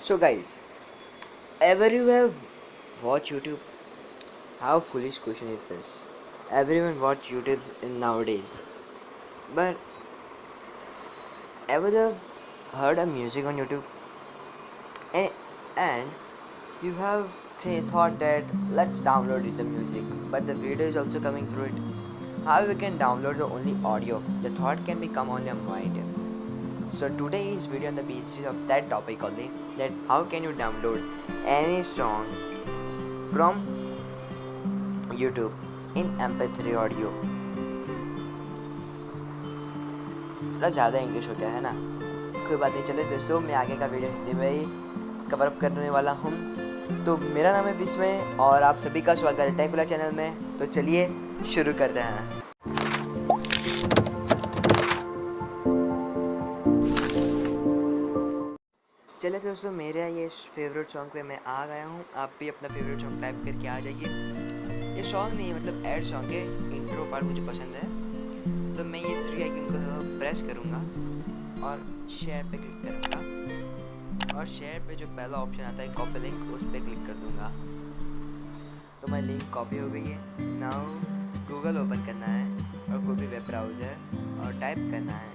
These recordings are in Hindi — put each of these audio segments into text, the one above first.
So guys, ever you have watched YouTube? How foolish question is this? Everyone watch YouTube in nowadays. But ever you have heard a music on YouTube? And, and you have thought that let's download it the music, but the video is also coming through it. How we can download the only audio? The thought can become on your mind. So today is video on the basis of that topic only, that how can you download any song from YouTube in mp3 audio. थोड़ा ज़्यादा इंग्लिश हो गया है ना, कोई बात नहीं। चले दोस्तों, मैं आगे का वीडियो हिंदी में ही कवर अप करने वाला हूँ। तो मेरा नाम है विस्मय और आप सभी का स्वागत है टेक चैनल में। तो चलिए शुरू करते हैं। चलिए दोस्तों, मेरा ये फेवरेट सॉन्ग पे मैं आ गया हूँ। आप भी अपना फेवरेट सॉन्ग टाइप करके आ जाइए। ये सॉन्ग नहीं मतलब एड सॉन्ग है, इंट्रो पार्ट मुझे पसंद है। तो मैं ये 3 आइकन को प्रेस करूँगा और शेयर पे क्लिक करूँगा, और शेयर पे जो पहला ऑप्शन आता है कॉपी लिंक, उस पर क्लिक कर दूँगा। तो मेरी लिंक कॉपी हो गई है। नाउ गूगल ओपन करना है और कोई भी वेब ब्राउज़र, और टाइप करना है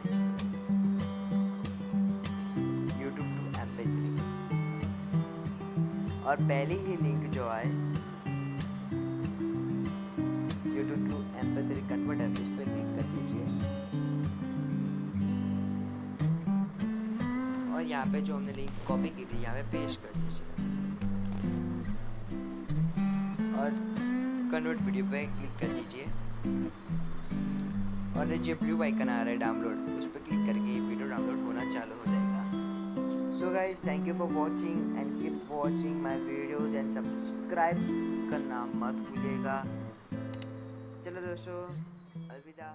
YouTube टू mp3, और पहली ही लिंक जो आए YouTube टू mp3 कन्वर्टर, इस पर क्लिक कर दीजिए। और यहाँ पे जो हमने लिंक कॉपी की थी यहाँ पे पेस्ट कर दीजिए, और कन्वर्ट वीडियो पे क्लिक कर दीजिए। और जो ब्लू आइकन आ रहा है डाउनलोड, उस पर क्लिक करके वीडियो डाउनलोड होना चालू हो जाएगा। So guys, thank you for watching and keep watching my videos and subscribe करना मत भूलिएगा। चलो दोस्तों, अलविदा।